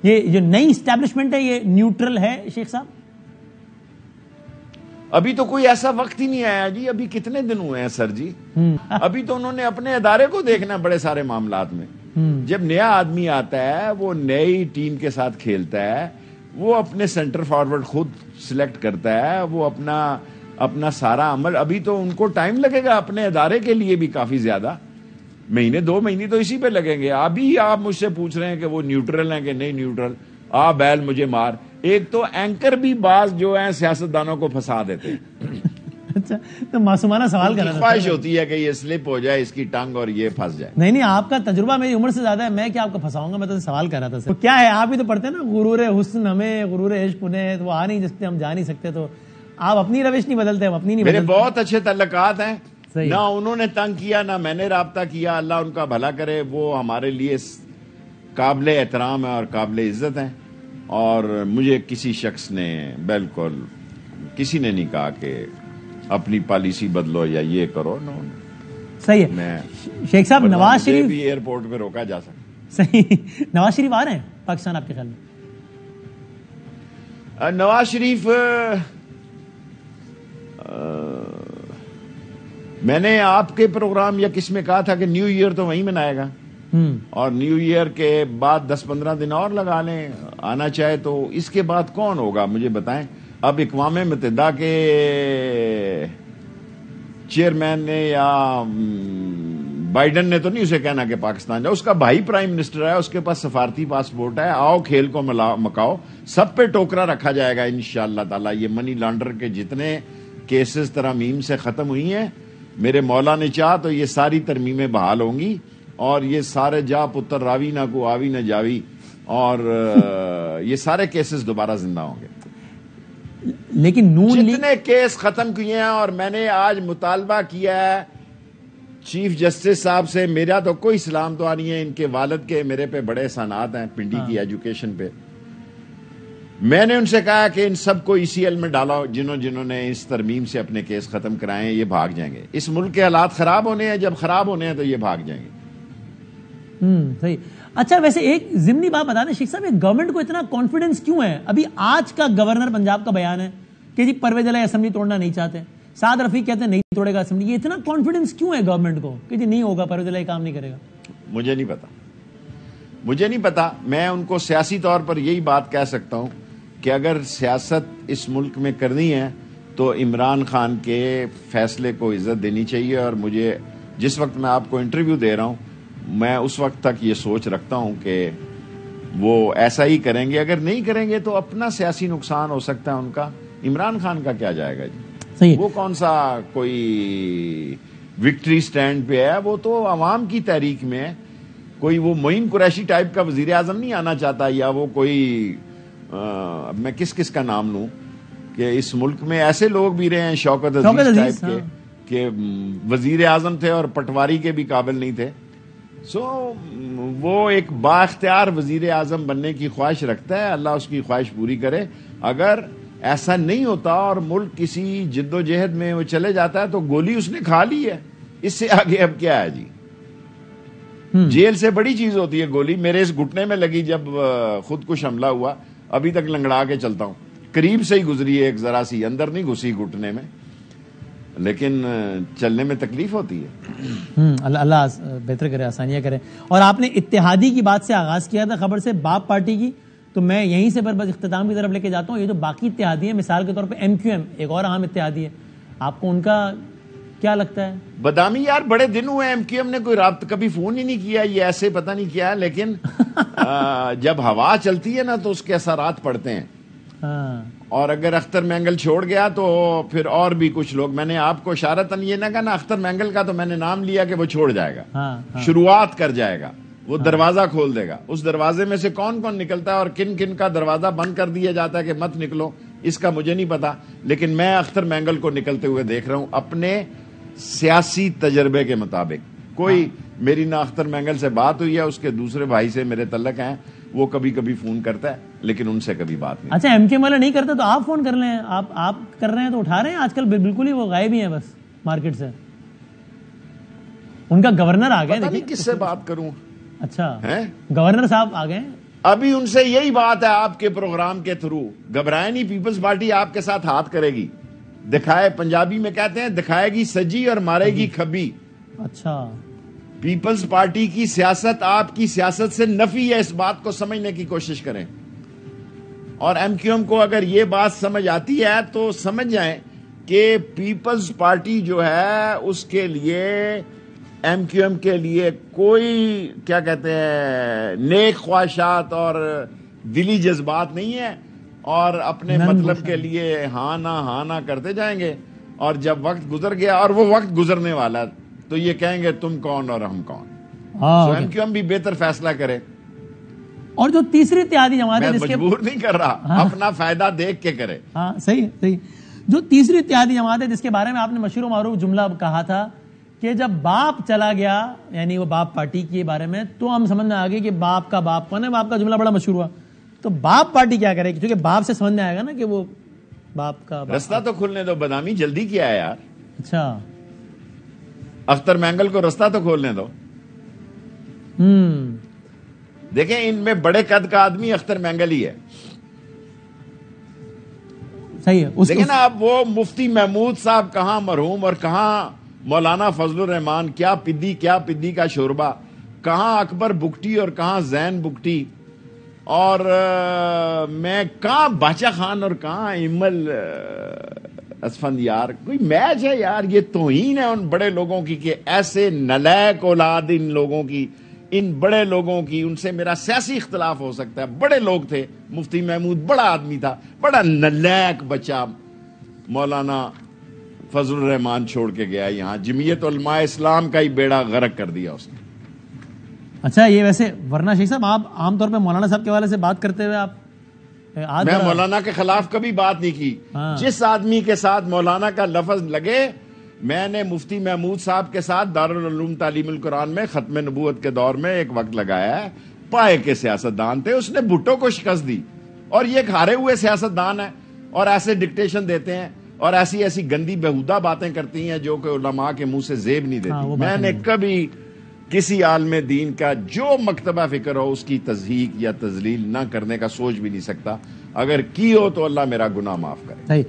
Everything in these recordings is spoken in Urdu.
یہ جو نئی اسٹیبلشمنٹ ہے یہ نیوٹرل ہے شیخ صاحب؟ ابھی تو کوئی ایسا وقت ہی نہیں آیا جی. ابھی کتنے دن ہوئے ہیں سر جی؟ ابھی تو انہوں نے اپنے ادارے کو دیکھنا بڑے سارے معاملات میں. جب نیا آدمی آتا ہے وہ نئی ٹیم کے ساتھ کھیلتا ہے, وہ اپنے سینٹر فارورڈ خود سلیکٹ کرتا ہے, وہ اپنا سارا عمل. ابھی تو ان کو ٹائم لگے گا اپنے ادارے کے لیے بھی کافی زیادہ, مہینے 2 مہینے تو اسی پہ لگیں گے. ابھی آپ مجھ سے پوچھ رہے ہیں کہ وہ نیوٹرل ہیں کہ نہیں نیوٹرل. بیل مجھے مار. ایک تو اینکر بھی بعض جو ہیں سیاستدانوں کو پھنسا دیتے ہیں. اچھا, تو معصومانہ سوال کرنا تھا. خواہش ہوتی ہے کہ یہ سلپ ہو جائے اس کی ٹنگ اور یہ پھنس جائے. نہیں آپ کا تجربہ میری عمر سے زیادہ ہے, میں کیا آپ کو پھنساؤں گا, میں تو سوال کر رہا تھا. کیا ہے آپ ہی تو پڑھتے ہیں نا, غرور حسن ہمیں غرور عشق انہیں, تو وہ آ نہیں سکتے, ہم جا نہیں سکتے, تو آپ اپنی روش نہیں بدلتے, ہم اپنی نہیں بدلتے. میرے بہت اچھے تعلقات ہیں, نہ انہوں نے تنگ کیا نہ میں نے رابطہ کیا. اللہ ان کا بھلا کرے, وہ ہمارے لیے قابل احترام ہے اور قابل عزت ہیں. اور مجھے کسی شخص نے بالکل کسی نے نہیں کہا کہ اپنی پالیسی بدلو یا یہ کرو. نو صحیح ہے. میں شیخ صاحب نواز شریف بھی ایئرپورٹ پہ روکا جا سکتا. صحیح, نواز شریف آ رہے ہیں پاکستان آپ کے خیال میں؟ نواز شریف میں نے آپ کے پروگرام یا کس میں کہا تھا کہ نیو ایئر تو وہیں منائے گا, اور نیو ایئر کے بعد 10-15 دن اور لگا لیں, آنا چاہے تو. اس کے بعد کون ہوگا مجھے بتائیں. اب اقوام متحدہ کے چیئرمین نے یا بائیڈن نے تو نہیں اسے کہنا کہ پاکستان جاؤ. اس کا بھائی پرائم منسٹر ہے, اس کے پاس سفارتی پاسپورٹ ہے. آؤ کھیل کو مکاؤ, سب پہ ٹوکرا رکھا جائے گا انشاءاللہ تعالی. یہ منی لانڈر کے جتنے کیسز ترامیم سے ختم ہوئی ہیں, میرے مولا نے چاہا تو یہ ساری ترمیمیں بحال ہوں گی, اور یہ سارے جا پتر راوی نہ کو آوی نہ جاوی, اور یہ سارے کیسز دوبارہ زندہ ہوں گے. لیکن جتنے کیس ختم کیے ہیں, اور میں نے آج مطالبہ کیا ہے چیف جسٹس صاحب سے, میرا تو کوئی سلام تو نہیں ہے, ان کے والد کے میرے پہ بڑے احسانات ہیں پنڈی کی ایجوکیشن پہ. میں نے ان سے کہا کہ ان سب کو ECL میں ڈالا, جنہوں نے اس ترمیم سے اپنے کیس ختم کرائے ہیں, یہ بھاگ جائیں گے. اس ملک کے حالات خراب ہونے ہیں, جب خراب ہونے ہیں تو یہ بھاگ جائیں گے. صحیح. اچھا ویسے ایک ضمنی بات بتا دیں شیخ صاحب, گورنمنٹ کو اتنا کانفیڈنس کیوں ہے؟ ابھی آج کا گورنر پنجاب کا بیان ہے کہ جی پرویز الہی اسمبلی توڑنا نہیں چاہتے, سعد رفیق کہتے ہیں نہیں توڑے گا اسمبلی. یہ اتنا کانفیڈنس کیوں ہے گورنمنٹ کو کہ جی نہیں ہوگا, پرویز الہی کام نہیں کرے گا؟ مجھے نہیں پتا. میں ان کو سیاسی طور پر یہی بات کہہ سکتا ہوں کہ اگر سیاست اس ملک میں کرنی ہے تو عمران خان کے فیصلے کو عزت دینی چاہیے. اور مجھے جس وقت میں آپ کو انٹرویو دے رہا ہوں, میں اس وقت تک یہ سوچ رکھتا ہوں کہ وہ ایسا ہی کریں گے. اگر نہیں کریں گے تو اپنا سیاسی نقصان ہو سکتا ہے ان کا. عمران خان کا کیا جائے گا جی؟ صحیح. وہ کون سا کوئی وکٹری سٹینڈ پہ ہے, وہ تو عوام کی تحریک میں ہے. کوئی وہ معین قریشی ٹائپ کا وزیر اعظم نہیں آنا چاہتا, یا وہ کوئی میں کس کا نام لوں کہ اس ملک میں ایسے لوگ بھی رہے ہیں شوکت عزیز ٹائپ کے کہ وزیر اعظم تھے اور پٹواری کے بھی قابل نہیں تھے. وہ ایک با اختیار وزیر اعظم بننے کی خواہش رکھتا ہے, اللہ اس کی خواہش پوری کرے. اگر ایسا نہیں ہوتا اور ملک کسی جد و جہد میں وہ چلے جاتا ہے تو گولی اس نے کھا لی ہے, اس سے آگے اب کیا ہے جی؟ جیل سے بڑی چیز ہوتی ہے گولی. میرے اس گھٹنے میں لگی جب خودکش حملہ ہوا, ابھی تک لنگڑا کے چلتا ہوں. قریب سے ہی گزری ہے, ایک ذرا سی اندر نہیں گھسی گھٹنے میں, لیکن چلنے میں تکلیف ہوتی ہے. اللہ بہتر کرے, آسانیاں کرے. اور آپ نے اتحادی کی بات سے آغاز کیا تھا خبر سے, باپ پارٹی کی, تو میں یہیں سے بس اختتام کی طرف لے کے جاتا ہوں. یہ جو باقی اتحادی ہیں, مثال کے طور پہ MQM ایک اور اہم اتحادی ہے, آپ کو ان کا کیا لگتا ہے؟ بدامی یار, بڑے دن ہوئے MQM نے کوئی رابطہ, کبھی فون ہی نہیں کیا. یہ ایسے پتہ نہیں کیا ہے, لیکن جب ہوا چلتی ہے نا تو اس کے اثرات پڑتے ہیں. اور اگر اختر مینگل چھوڑ گیا تو پھر اور بھی کچھ لوگ, میں نے آپ کو اشارتاً یہ نہ کہا نا اختر مینگل کا, تو میں نے نام لیا کہ وہ چھوڑ جائے گا, شروعات کر جائے گا, وہ دروازہ کھول دے گا. اس دروازے میں سے کون کون نکلتا ہے اور کن کن کا دروازہ بند کر دیا جاتا ہے کہ مت نکلو, اس کا مجھے نہیں پتا. لیکن میں اختر مینگل کو نکلتے ہوئے دیکھ رہا ہوں اپنے سیاسی تجربے کے مطابق. کوئی میری نہ اختر مینگل سے بات ہوئی ہے, اس کے دوسرے بھائی سے میرے تعلق ہیں, وہ کبھی کبھی فون کرتا ہے, لیکن ان سے کبھی بات نہیں. اچھا MQM والے نہیں کرتے تو آپ فون کر لیں, آپ کر رہے ہیں تو اٹھا رہے ہیں. آج کل بالکل ہی وہ غائب ہی ہیں بس مارکیٹ سے. ان کا گورنر آ گئے, دیکھیں کس سے بات کروں. اچھا گورنر صاحب آ گئے. ابھی ان سے یہی بات ہے آپ کے پروگرام کے تھرو، گھبرائے نہیں، پیپلز پارٹی آپ کے ساتھ ہاتھ کرے گی، دکھائے، پنجابی میں کہتے ہیں دکھائے گی سجی اور مارے گی کھبی۔ اچھا، پیپلز پارٹی کی سیاست آپ کی سیاست سے نفی ہے، اس بات کو سمجھنے کی کوشش کریں، اور ایم کیو ایم کو اگر یہ بات سمجھ آتی ہے تو سمجھ جائیں کہ پیپلز پارٹی جو ہے اس کے لیے، ایم کیو ایم کے لیے کوئی کیا کہتے ہیں نیک خواہشات اور دلی جذبات نہیں ہے، اور اپنے مطلب کے لیے ہاں نہ کرتے جائیں گے، اور جب وقت گزر گیا، اور وہ وقت گزرنے والا، تو یہ کہیں گے تم کون اور ہم کون۔ تو ایم کیو ایم بھی بہتر فیصلہ کرے۔ اور جو تیسری اتحادی جماعت ہے، میں مجبور نہیں کر رہا، اپنا فائدہ دیکھ کے کرے۔ ہاں صحیح۔ جو تیسری اتحادی جماعت ہے جس کے بارے میں آپ نے مشہور و معروف جملہ کہا تھا کہ جب باپ چلا گیا، یعنی وہ باپ پارٹی کے بارے میں، تو ہم سمجھ میں آ گئی کہ باپ کا باپ کون ہے۔ باپ کا جملہ بڑا مشہور ہوا، تو باپ پارٹی کیا کرے گی؟ کیونکہ باپ سے سمجھ میں آئے گا نا کہ وہ باپ کا رستہ تو کھلنے دو، بدنامی جلدی کیا ہے یار۔ اچھا، اختر مینگل کو رستہ تو کھولنے دو۔ دیکھیں ان میں بڑے قد کا آدمی اختر مینگل ہی ہے، صحیح ہے۔ دیکھیں نا اب وہ مفتی محمود صاحب کہاں مرحوم، اور کہاں مولانا فضل الرحمان، کیا پدی کا شوربہ، کہاں اکبر بگٹی اور کہاں زین بگٹی، اور میں کہاں باچا خان اور کہاں امل اسفندیار۔ کوئی میچ ہے یار؟ یہ توہین ہے ان بڑے لوگوں کی کہ ایسے نالائق اولاد ان لوگوں کی، ان بڑے لوگوں کی۔ ان سے میرا سیاسی اختلاف ہو سکتا ہے، بڑے لوگ تھے، مفتی محمود بڑا آدمی تھا، بڑا نالائق بچہ مولانا فضل الرحمان چھوڑ کے گیا یہاں، جمعیت علماء اسلام کا ہی بیڑا غرق کر دیا اس نے۔ اچھا، یہ ویسے ورنہ شیخ صاحب آپ عام طور پہ مولانا صاحب کے حوالے سے بات کرتے ہوئے آپ میں مولانا کے خلاف کبھی بات نہیں کی۔ جس آدمی کے ساتھ مولانا کا لفظ لگے، میں نے مفتی محمود صاحب کے ساتھ دارالعلوم تعلیم القرآن میں ختم نبوت کے دور میں ایک وقت لگایا ہے۔ پائے کے سیاستدان تھے، اس نے بھٹو کو شکست دی، اور یہ ایک ہارے ہوئے سیاستدان ہے، اور ایسے ڈکٹیشن دیتے ہیں، اور ایسی گندی بہودہ باتیں کرتی ہیں جو کہ علماء کے منہ سے زیب نہیں دیتی۔ میں نے کبھی کسی عالم دین کا جو مکتبہ فکر ہو اس کی تضحیق یا تذلیل نہ کرنے کا سوچ بھی نہیں سکتا، اگر کی ہو تو اللہ میرا گناہ معاف کرے۔ صحیح۔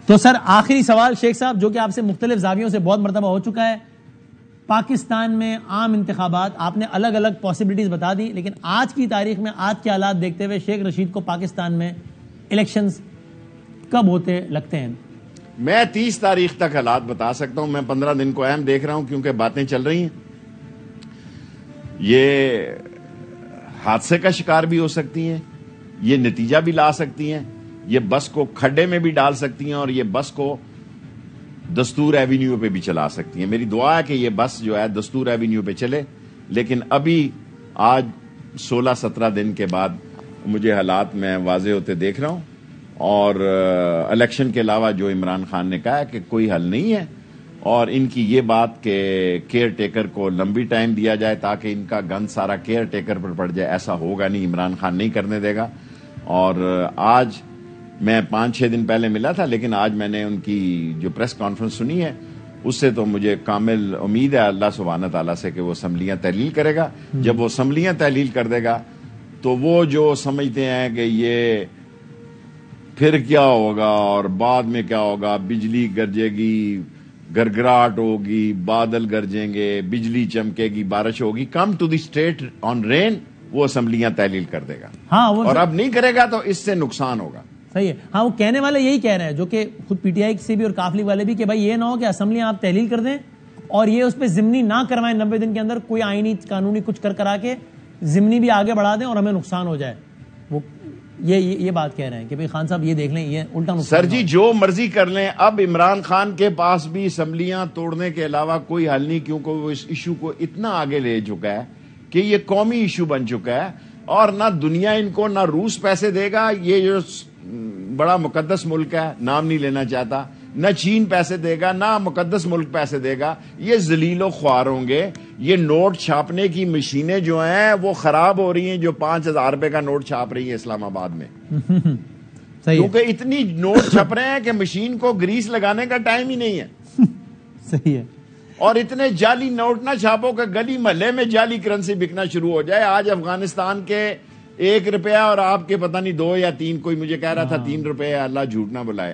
تو سر آخری سوال شیخ صاحب، جو کہ آپ سے مختلف زاویوں سے بہت مرتبہ ہو چکا ہے، پاکستان میں عام انتخابات، آپ نے الگ الگ پاسبلٹیز بتا دی، لیکن آج کی تاریخ میں، آج کے حالات دیکھتے ہوئے شیخ رشید کو پاکستان میں الیکشنز کب ہوتے لگتے ہیں؟ میں 30 تاریخ تک حالات بتا سکتا ہوں، میں 15 دن کو اہم دیکھ رہا ہوں، کیونکہ باتیں چل رہی ہیں، یہ حادثے کا شکار بھی ہو سکتی ہیں، یہ نتیجہ بھی لا سکتی ہیں، یہ بس کو کھڈے میں بھی ڈال سکتی ہیں، اور یہ بس کو دستور ایوینیو پہ بھی چلا سکتی ہیں۔ میری دعا ہے کہ یہ بس جو ہے دستور ایوینیو پہ چلے، لیکن ابھی آج 16-17 دن کے بعد مجھے حالات میں واضح ہوتے دیکھ رہا ہوں، اور الیکشن کے علاوہ جو عمران خان نے کہا ہے کہ کوئی حل نہیں ہے، اور ان کی یہ بات کہ کیئر ٹیکر کو لمبی ٹائم دیا جائے تاکہ ان کا گند سارا کیئر ٹیکر پر پڑ جائے، ایسا ہوگا نہیں، عمران خان نہیں کرنے دے گا۔ اور آج میں 5-6 دن پہلے ملا تھا، لیکن آج میں نے ان کی جو پریس کانفرنس سنی ہے، اس سے تو مجھے کامل امید ہے اللہ سبحانہ تعالیٰ سے کہ وہ اسمبلیاں تحلیل کرے گا۔ جب وہ اسمبلیاں تحلیل کر دے گا تو وہ جو سمجھتے ہیں کہ یہ پھر کیا ہوگا اور بعد میں کیا ہوگا، بجلی گرجے گی، گرگراہٹ ہوگی، بادل گرجیں گے، بجلی چمکے گی، بارش ہوگی، come to the state on رین، وہ اسمبلیاں تحلیل کر دے گا۔ اور اب نہیں کرے گا تو اس سے نقصان ہوگا۔ صحیح ہے، ہاں وہ کہنے والے یہی کہہ رہے ہیں، جو کہ خود پی ٹی آئی سے بھی اور کاف لیگ والے بھی، کہ بھائی یہ نہ ہو کہ اسمبلیاں آپ تحلیل کر دیں اور یہ اس پہ ضمنی نہ کروائیں 90 دن کے اندر، کوئی آئینی قانونی کچھ کرا کے ضمنی بھی آگے بڑھا دیں اور ہمیں نقصان ہو جائے۔ وہ یہ بات کہہ رہے ہیں کہ بھائی خان صاحب یہ دیکھ لیں، یہ الٹا نقصان۔ سر جی جو مرضی کر لیں، اب عمران خان کے پاس بھی اسمبلیاں توڑنے کے علاوہ کوئی حل نہیں، کیونکہ وہ اس ایشو کو اتنا آگے لے چکا ہے کہ یہ قومی ایشو بن چکا ہے، اور نہ دنیا ان کو، نہ روس پیسے دے گا، یہ جو بڑا مقدس ملک ہے، نام نہیں لینا چاہتا، نہ چین پیسے دے گا، نہ مقدس ملک پیسے دے گا، یہ ذلیل و خوار ہوں گے۔ یہ نوٹ چھاپنے کی مشینیں جو ہیں وہ خراب ہو رہی ہیں، جو 5000 روپے کا نوٹ چھاپ رہی ہے اسلام آباد میں، کیونکہ اتنی نوٹ چھپ رہے ہیں کہ مشین کو گریس لگانے کا ٹائم ہی نہیں ہے۔ صحیح ہے، اور اتنے جعلی نوٹ نہ چھاپو کہ گلی محلے میں جعلی کرنسی بکنا شروع ہو جائے۔ آج افغانستان کے 1 روپیہ اور آپ کے پتہ نہیں 2 یا 3، کوئی مجھے کہہ رہا تھا 3 روپے، اللہ جھوٹ نہ بلائے.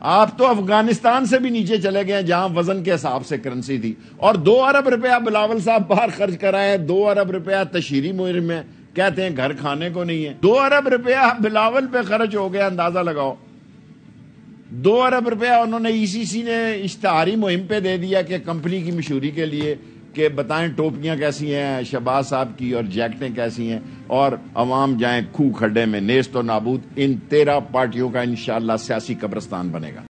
آپ تو افغانستان سے بھی نیچے چلے گئے جہاں وزن کے حساب سے کرنسی تھی. اور 2 ارب روپیہ بلاول صاحب باہر خرچ کرائے، 2 ارب روپیہ تشہیری مہم میں، کہتے ہیں گھر کھانے کو نہیں ہے. 2 ارب روپیہ بلاول پہ خرچ ہو گیا، اندازہ لگاؤ. 2 ارب روپیہ انہوں نے ECC نے اشتہاری مہم پہ دے دیا کہ کمپنی کی مشہوری کے لیے کہ بتائیں ٹوپیاں کیسی ہیں شہباز صاحب کی اور جیکٹیں کیسی ہیں، اور عوام جائیں کھو کھڈے میں نیست و نابود. ان 13 پارٹیوں کا انشاءاللہ سیاسی قبرستان بنے گا.